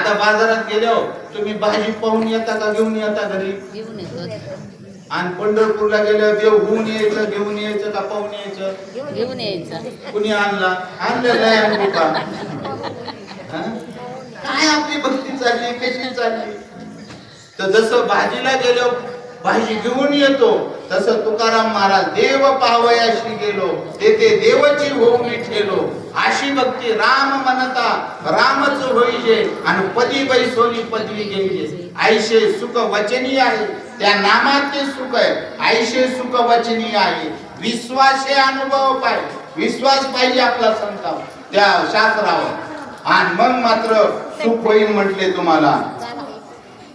आता बाजारात गेलो तुम्ही भाजी पाहून येता का घेऊन येता घरी? घेऊन येतो. आणि पंढरपूरला गेल्यावर देव घेऊन यायचं, घेऊन यायचं का पाहून यायचं? घेऊन यायचं. कुणी आणला? आणलेला आहे आणू का? काय आपली भक्ती चालली, कशी चालली? तर जसं भाजीला गेलो भाजी घेऊन येतो, तसं तुकाराम महाराज देव पावयाशी गेलो तेथे देवची होऊन ठेलो. अशी भक्ती राम म्हणता रामच होईजे आणि पदी बैसोनी पदवी घेईजे. आईशे सुख वचनी आहे, त्या नामात ते सुख आहे. आईशे सुख वचनी आहे, विश्वासे अनुभव पाहिजे. विश्वास पाहिजे आपला संतावर, त्या शास्त्रावर, आणि मग मात्र सुख होईल म्हटले तुम्हाला.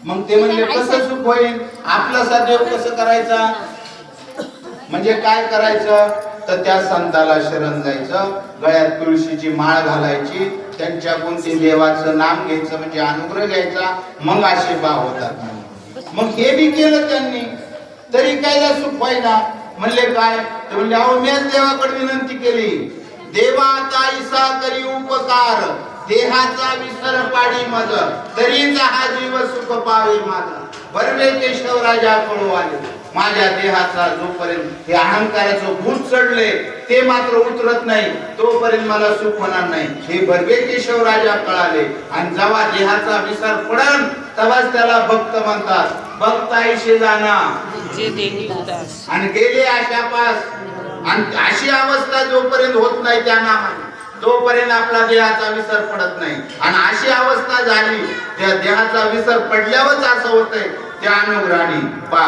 मग ते म्हणले कसं सुख होईल? आपला देव कसं करायचा? म्हणजे काय करायचं? तर त्या संताला शरण जायचं, गळ्यात तुळशीची माळ घालायची, त्यांच्याकडून ते देवाचं नाम घ्यायचं, म्हणजे अनुग्रह घ्यायचा, मग आशीर्वाद होतात. मग हे बी केलं त्यांनी, तरी कायला सुख व्हायना. म्हणले काय? ते म्हणले अहो मीच देवाकडे विनंती केली, देवा ताईसा करी उपकार, देहाचा विसर पाडी मज, तरीचा हा जीव सुख पावे माझा. बरवे केशव राजा कळू आले, माझ्या देहाचा जोपर्यंत हे अहंकाराचं भूत चढले ते मात्र उतरत नाही, तोपर्यंत मला सुख होणार नाही. हे बरवे केशव राजा कळाले. आणि जेव्हा देहाचा विसर पडन तेव्हाच त्याला भक्त म्हणतात. भक्त आईशे जाना आणि गेले आशापास. आणि अशी अवस्था जोपर्यंत होत नाही त्या नामाने, तोपर्यंत आपला देहाचा विसर पडत नाही. आणि अशी अवस्था झाली, त्या देहाचा विसर पडल्यावरच असं होतंय त्या अनुग्रहाने. पा